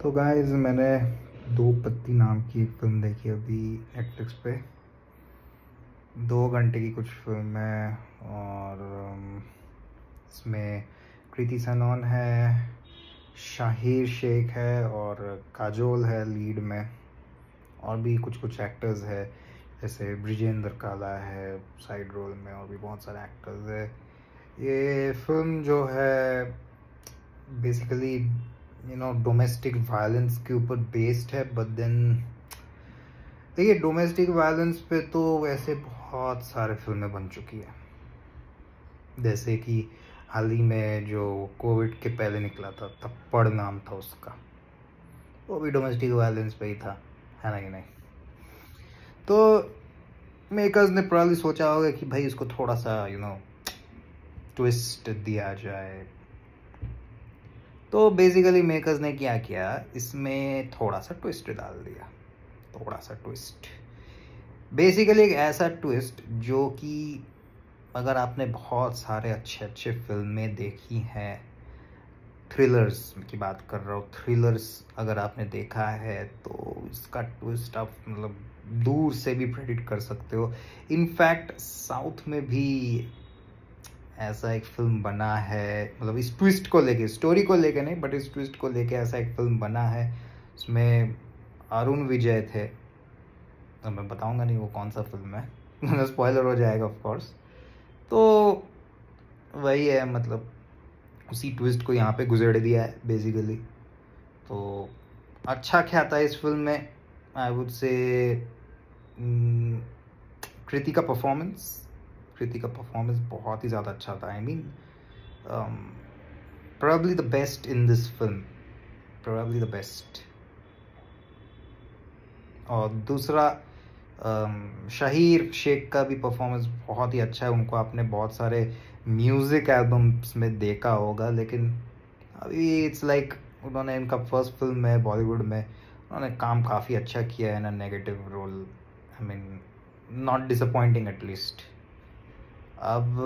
तो गाइस मैंने दो पत्ती नाम की एक फ़िल्म देखी अभी नेटफ्लिक्स पे। 2 घंटे की कुछ फिल्म है और इसमें कृति सनोन है, शाहिर शेख है और काजोल है लीड में। और भी कुछ कुछ एक्टर्स है जैसे ब्रिजेंद्र काला है साइड रोल में, और भी बहुत सारे एक्टर्स है। ये फिल्म जो है बेसिकली डोमेस्टिक वायलेंस के ऊपर बेस्ड है, बट देन देखिए डोमेस्टिक वायलेंस पे तो वैसे बहुत सारे फिल्में बन चुकी है। जैसे कि हाल ही में जो कोविड के पहले निकला था थप्पड़ नाम था उसका, वो भी डोमेस्टिक वायलेंस पे ही था, है ना कि नहीं। तो मेकर्स ने प्रॉब्ली सोचा होगा कि भाई इसको थोड़ा सा ट्विस्ट दिया जाए। तो बेसिकली मेकर्स ने क्या किया, इसमें थोड़ा सा ट्विस्ट डाल दिया। थोड़ा सा ट्विस्ट, बेसिकली एक ऐसा ट्विस्ट जो कि अगर आपने बहुत सारे अच्छे अच्छे फिल्में देखी हैं, थ्रिलर्स की बात कर रहा हूँ, थ्रिलर्स अगर आपने देखा है तो इसका ट्विस्ट आप मतलब दूर से भी प्रेडिक्ट कर सकते हो। इनफैक्ट साउथ में भी ऐसा एक फिल्म बना है, मतलब इस ट्विस्ट को लेके, स्टोरी को लेके नहीं बट इस ट्विस्ट को लेके ऐसा एक फिल्म बना है। उसमें अरुण विजय थे, तो मैं बताऊंगा नहीं वो कौन सा फिल्म है स्पॉइलर हो जाएगा ऑफ कोर्स। तो वही है, मतलब उसी ट्विस्ट को यहाँ पे गुजर दिया है बेसिकली। तो अच्छा क्या था इस फिल्म में, आई वुड से कृति का परफॉर्मेंस बहुत ही ज़्यादा अच्छा था। I mean probably the best in this film, probably the best। और दूसरा शाहिर शेख का भी परफॉर्मेंस बहुत ही अच्छा है। उनको आपने बहुत सारे म्यूज़िक एल्बम्स में देखा होगा, लेकिन अभी इट्स लाइक उन्होंने इनका फर्स्ट फिल्म है बॉलीवुड में, उन्होंने काम काफ़ी अच्छा किया है ना, negative role. I mean not disappointing at least. अब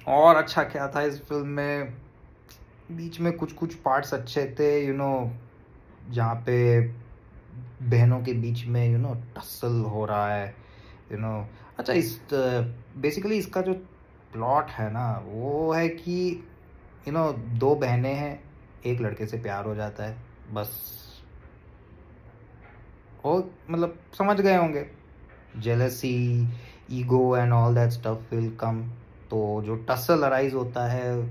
और अच्छा क्या था इस फिल्म में, बीच में कुछ कुछ पार्ट्स अच्छे थे, जहाँ पे बहनों के बीच में टसल हो रहा है। अच्छा, इस बेसिकली इसका जो प्लॉट है ना वो है कि दो बहनें हैं, एक लड़के से प्यार हो जाता है, बस हो, मतलब समझ गए होंगे, jealousy, ego and all that stuff will come. तो जो टसल अराइज होता है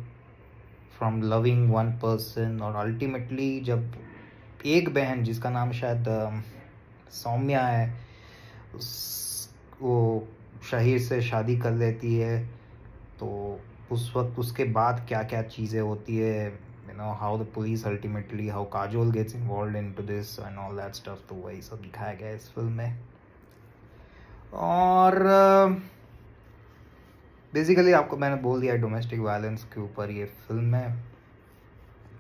फ्रॉम लविंग वन पर्सन, और अल्टीमेटली जब एक बहन जिसका नाम शायद सौम्या है, वो शहीर से शादी कर लेती है, तो उस वक्त उसके बाद क्या क्या चीज़ें होती है, how the police ultimately, how Kajol gets involve into this and all that stuff. तो वही सब दिखाया गया है इस फिल्म में। और बेसिकली आपको मैंने बोल दिया डोमेस्टिक वायलेंस के ऊपर ये फिल्म है।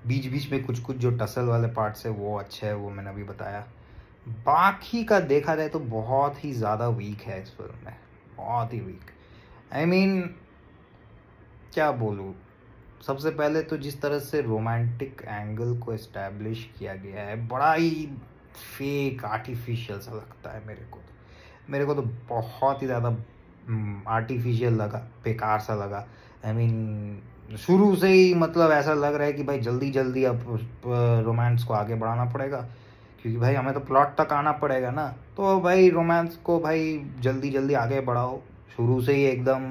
बीच बीच में कुछ कुछ जो टसल वाले पार्ट्स है वो अच्छे है, वो मैंने अभी बताया। बाकी का देखा जाए तो बहुत ही ज़्यादा वीक है इस फिल्म में, बहुत ही वीक। आई मीन क्या बोलूँ, सबसे पहले तो जिस तरह से रोमांटिक एंगल को इस्टेब्लिश किया गया है, बड़ा ही फेक आर्टिफिशियल सा लगता है मेरे को तो बहुत ही ज़्यादा आर्टिफिशियल लगा, बेकार सा लगा। आई मीन शुरू से ही मतलब ऐसा लग रहा है कि भाई जल्दी जल्दी अब रोमांस को आगे बढ़ाना पड़ेगा, क्योंकि भाई हमें तो प्लॉट तक आना पड़ेगा ना। तो भाई रोमांस को भाई जल्दी जल्दी आगे बढ़ाओ। शुरू से ही एकदम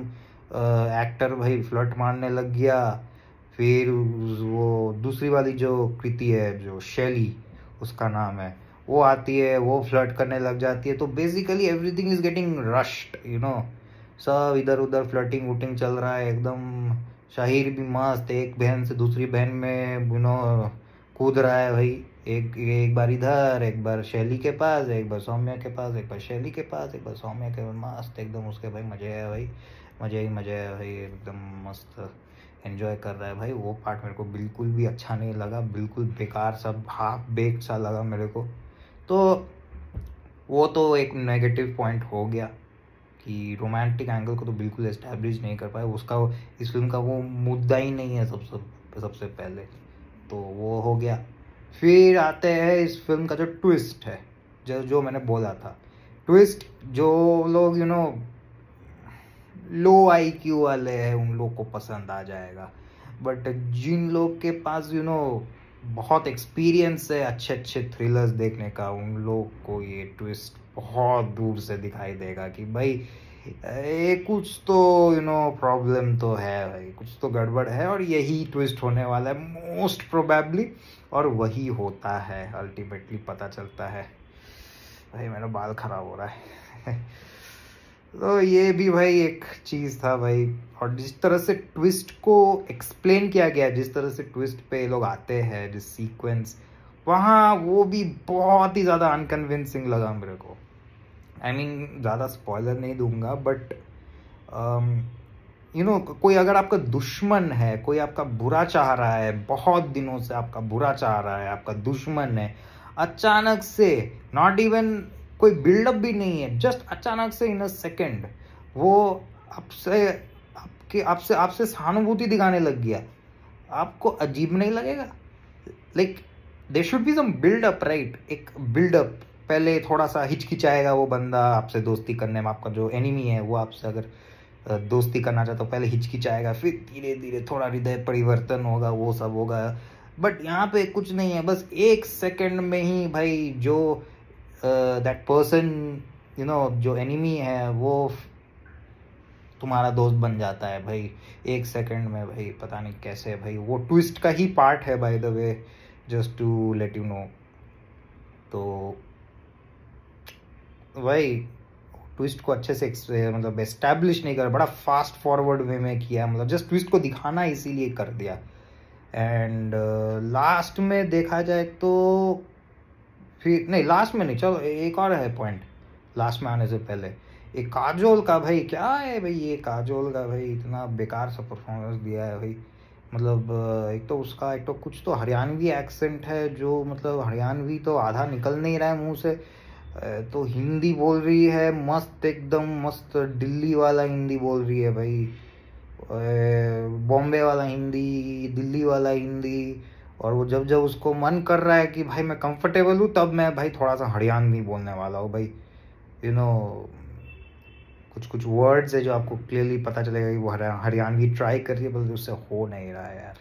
एक्टर भाई फ्लर्ट मारने लग गया। फिर वो दूसरी वाली जो कृति है, जो शैली उसका नाम है, वो आती है, वो फ्लर्ट करने लग जाती है। तो basically everything is getting rushed, सब इधर उधर फ्लर्टिंग वुटिंग चल रहा है एकदम। शाहिर भी मस्त एक बहन से दूसरी बहन में कूद रहा है भाई, एक बार इधर, एक बार शैली के पास, एक बार सौम्या के पास, एक बार शैली के पास, एक बार सौम्या के पास, मस्त एकदम उसके भाई मजे है भाई, मजे है भाई, एकदम मस्त एंजॉय कर रहा है भाई। वो पार्ट मेरे को बिल्कुल भी अच्छा नहीं लगा, बिल्कुल बेकार सब हाफ बेक्ड सा लगा मेरे को। तो वो तो एक नेगेटिव पॉइंट हो गया कि रोमांटिक एंगल को तो बिल्कुल एस्टैब्लिश नहीं कर पाए, उसका इस फिल्म का वो मुद्दा ही नहीं है सबसे सबसे पहले, तो वो हो गया। फिर आते हैं इस फिल्म का जो ट्विस्ट है, जो मैंने बोला था, ट्विस्ट जो लोग लो IQ वाले हैं उन लोग को पसंद आ जाएगा, बट जिन लोग के पास बहुत एक्सपीरियंस है अच्छे अच्छे थ्रिलर्स देखने का, उन लोग को ये ट्विस्ट बहुत दूर से दिखाई देगा कि भाई ये कुछ तो प्रॉब्लम तो है भाई, कुछ तो गड़बड़ है, और यही ट्विस्ट होने वाला है मोस्ट प्रोबेबली, और वही होता है अल्टीमेटली, पता चलता है। भाई मेरा बाल खराब हो रहा है तो ये भी भाई एक चीज़ था भाई। और जिस तरह से ट्विस्ट को एक्सप्लेन किया गया, जिस तरह से ट्विस्ट पे लोग आते हैं, जिस सीक्वेंस वहाँ, वो भी बहुत ही ज़्यादा अनकन्विंसिंग लगा मेरे को। आई मीन ज़्यादा स्पॉइलर नहीं दूंगा, बट कोई अगर आपका दुश्मन है, कोई आपका बुरा चाह रहा है, बहुत दिनों से आपका बुरा चाह रहा है, आपका दुश्मन है, अचानक से, नॉट इवन कोई बिल्डअप भी नहीं है, जस्ट अचानक से इन अ सेकेंड वो आपसे सहानुभूति दिखाने लग गया, आपको अजीब नहीं लगेगा? Like there should be some buildup, right? एक बिल्डअप, पहले थोड़ा सा हिचकिचाएगा वो बंदा आपसे दोस्ती करने में, आपका जो एनिमी है वो आपसे अगर दोस्ती करना चाहता तो पहले हिचकिचाएगा, फिर धीरे धीरे थोड़ा हृदय परिवर्तन होगा, वो सब होगा। बट यहाँ पे कुछ नहीं है, बस 1 सेकंड में ही भाई जो दैट पर्सन जो एनिमी है वो तुम्हारा दोस्त बन जाता है भाई 1 सेकंड में भाई। पता नहीं कैसे भाई, वो ट्विस्ट का ही पार्ट है by the way, just to let you know. तो भाई ट्विस्ट को अच्छे से मतलब एस्टैब्लिश नहीं कर, बड़ा फास्ट फॉरवर्ड वे में किया, मतलब जस्ट ट्विस्ट को दिखाना इसीलिए कर दिया। एंड लास्ट में देखा जाए तो फिर नहीं, लास्ट में नहीं, चलो एक और है पॉइंट लास्ट में आने से पहले, एक काजोल का भाई, क्या है भाई ये काजोल का भाई, इतना बेकार सा परफॉर्मेंस दिया है भाई। मतलब एक तो उसका, एक तो कुछ तो हरियाणवी एक्सेंट है, जो मतलब हरियाणवी तो आधा निकल नहीं रहा है मुंह से, तो हिंदी बोल रही है मस्त, एकदम मस्त दिल्ली वाला हिंदी बोल रही है भाई, बॉम्बे वाला हिंदी, दिल्ली वाला हिंदी। और वो जब जब उसको मन कर रहा है कि भाई मैं कंफर्टेबल हूँ, तब मैं भाई थोड़ा सा हरियाणवी बोलने वाला हूँ भाई। कुछ कुछ वर्ड्स है जो आपको क्लियरली पता चलेगा कि वो हरियाणवी ट्राई कर रही है, बल्कि उससे हो नहीं रहा है यार।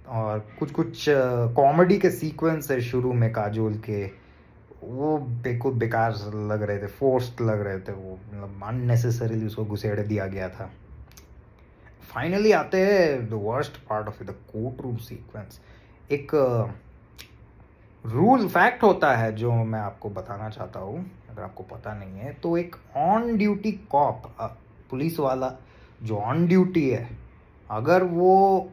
और कुछ कुछ कॉमेडी के सीक्वेंस है शुरू में काजोल के, वो बिल्कुल बेकार लग रहे थे, फोर्स्ड लग रहे थे, वो मतलब अननेसेसरीली उसको घुसेड़ दिया गया था। फाइनली आते हैं the worst part of the court room sequence. एक रूल फैक्ट होता है जो मैं आपको बताना चाहता हूँ, अगर आपको पता नहीं है तो। एक ऑन ड्यूटी कॉप, पुलिस वाला जो ऑन ड्यूटी है, अगर वो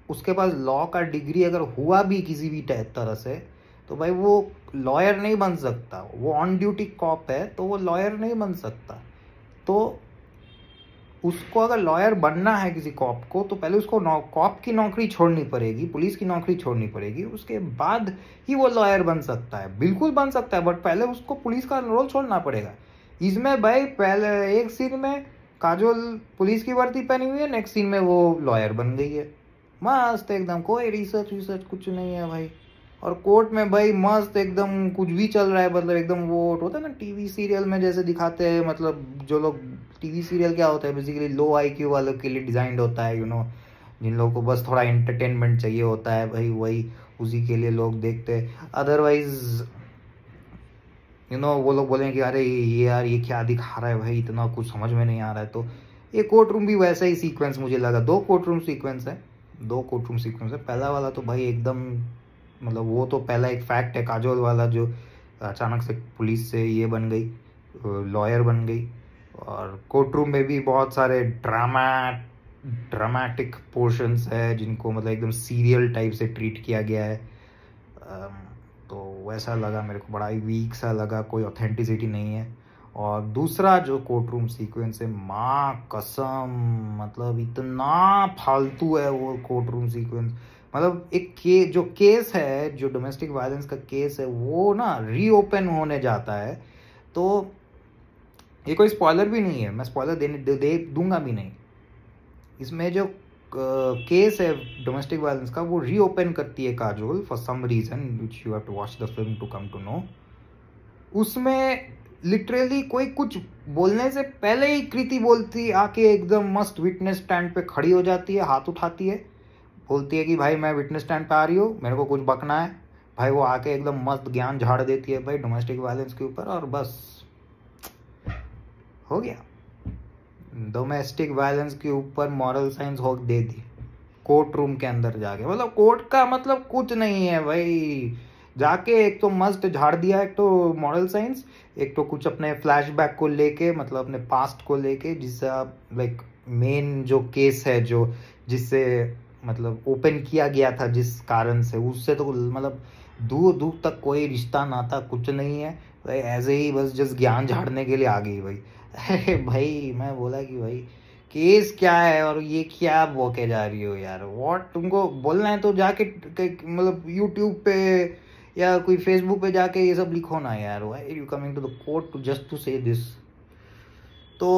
उसके पास लॉ का डिग्री अगर हुआ भी किसी भी तरह से, तो भाई वो लॉयर नहीं बन सकता। वो ऑन ड्यूटी कॉप है तो वो लॉयर नहीं बन सकता। तो उसको अगर लॉयर बनना है किसी कॉप को, तो पहले उसको कॉप की नौकरी छोड़नी पड़ेगी, पुलिस की नौकरी छोड़नी पड़ेगी, उसके बाद ही वो लॉयर बन सकता है। बिल्कुल बन सकता है, बट पहले उसको पुलिस का रोल छोड़ना पड़ेगा। इसमें भाई पहले एक सीन में काजोल पुलिस की वर्दी पहनी हुई है, नेक्स्ट सीन में वो लॉयर बन गई है, मस्त एकदम, कोई रिसर्च कुछ नहीं है भाई। और कोर्ट में भाई मस्त एकदम कुछ भी चल रहा है, मतलब एकदम वो होता है ना टीवी सीरियल में जैसे दिखाते हैं, मतलब जो लोग टीवी सीरियल क्या होता है बेसिकली, लो IQ वालों के लिए डिजाइंड होता है, जिन लोगों को बस थोड़ा एंटरटेनमेंट चाहिए होता है भाई, वही उसी के लिए लोग देखते हैं। अदरवाइज वो लोग बोलेंगे कि अरे ये यार ये क्या दिखा रहा है भाई, इतना कुछ समझ में नहीं आ रहा है। तो ये कोर्ट रूम भी वैसा ही सीक्वेंस मुझे लगा। 2 कोर्ट रूम सीक्वेंस है, 2 कोर्ट रूम सीक्वेंस है। पहला वाला तो भाई एकदम, मतलब वो तो पहला एक फैक्ट है, काजोल वाला जो अचानक से पुलिस से ये बन गई, लॉयर बन गई। और कोर्ट रूम में भी बहुत सारे ड्रामेटिक पोर्शंस है, जिनको मतलब एकदम सीरियल टाइप से ट्रीट किया गया है। तो वैसा लगा मेरे को, बड़ा ही वीक सा लगा, कोई ऑथेंटिसिटी नहीं है। और दूसरा जो कोर्ट रूम सीक्वेंस है, माँ कसम, मतलब इतना फालतू है वो कोर्ट रूम सीक्वेंस। मतलब एक जो केस है, जो डोमेस्टिक वायलेंस का केस है, वो ना रीओपन होने जाता है। तो ये कोई स्पॉइलर भी नहीं है, मैं स्पॉइलर दे दूंगा भी नहीं। इसमें जो केस है डोमेस्टिक वायलेंस का, वो रीओपन करती है Kajol for some reason which you have to watch the film to come to know. उसमें लिटरली कोई कुछ बोलने से पहले ही कृति बोलती आके एकदम मस्त विटनेस स्टैंड पे खड़ी हो जाती है, हाथ उठाती है, बोलती है कि भाई मैं विटनेस स्टैंड पे आ रही हूँ, मेरे को कुछ बकना है। भाई वो आके एकदम मस्त ज्ञान झाड़ देती है भाई डोमेस्टिक वायलेंस के ऊपर, और बस हो गया। डोमेस्टिक वायलेंस के ऊपर मॉरल साइंस हो दे दी कोर्ट रूम के अंदर जाके। मतलब कोर्ट का मतलब कुछ नहीं है भाई, जाके एक तो मस्त झाड़ दिया, एक तो मॉरल साइंस, एक तो कुछ अपने फ्लैशबैक को लेके, मतलब अपने पास्ट को लेके, जिससे आप लाइक मेन जो केस है जो जिससे मतलब ओपन किया गया था जिस कारण से, उससे तो मतलब दूर दूर तक कोई रिश्ता नाता कुछ नहीं है भाई, ऐसे ही बस जस्ट ज्ञान झाड़ने के लिए आ गई भाई। अरे भाई मैं बोला कि भाई केस क्या है और ये क्या बोके जा रही हो यार, व्हाट, तुमको बोलना है तो जाके मतलब यूट्यूब पे या कोई फेसबुक पे जाके ये सब लिखो ना यार, why are you coming to the court to just to say this. तो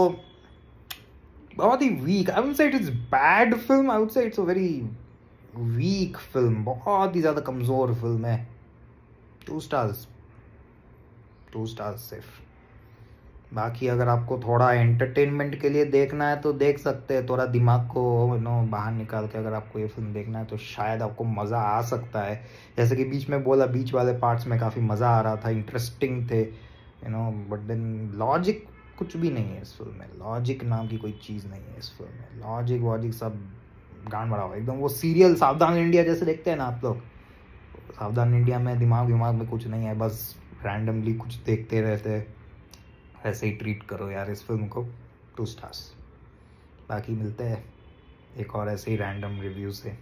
बहुत ही weak, I would say it is bad film, I would say it's a very weak film, बहुत ही ज्यादा कमजोर फिल्म है। 2 स्टार्स, 2 स्टार्स सिर्फ। बाकी अगर आपको थोड़ा एंटरटेनमेंट के लिए देखना है तो देख सकते हैं, थोड़ा दिमाग को बाहर निकाल के अगर आपको ये फिल्म देखना है तो शायद आपको मज़ा आ सकता है। जैसे कि बीच में बोला, बीच वाले पार्ट्स में काफ़ी मज़ा आ रहा था, इंटरेस्टिंग थे बट देन लॉजिक कुछ भी नहीं है इस फिल्म में, लॉजिक नाम की कोई चीज़ नहीं है इस फिल्म में, लॉजिक वॉजिक सब गांड बड़ा हुआ एकदम। वो सीरियल सावधान इंडिया जैसे देखते हैं ना आप लोग, सावधान इंडिया में दिमाग में कुछ नहीं है, बस रैंडमली कुछ देखते रहते हैं, ऐसे ही ट्रीट करो यार इस फिल्म को। 2 स्टार्स। बाकी मिलते हैं एक और ऐसे ही रैंडम रिव्यू से।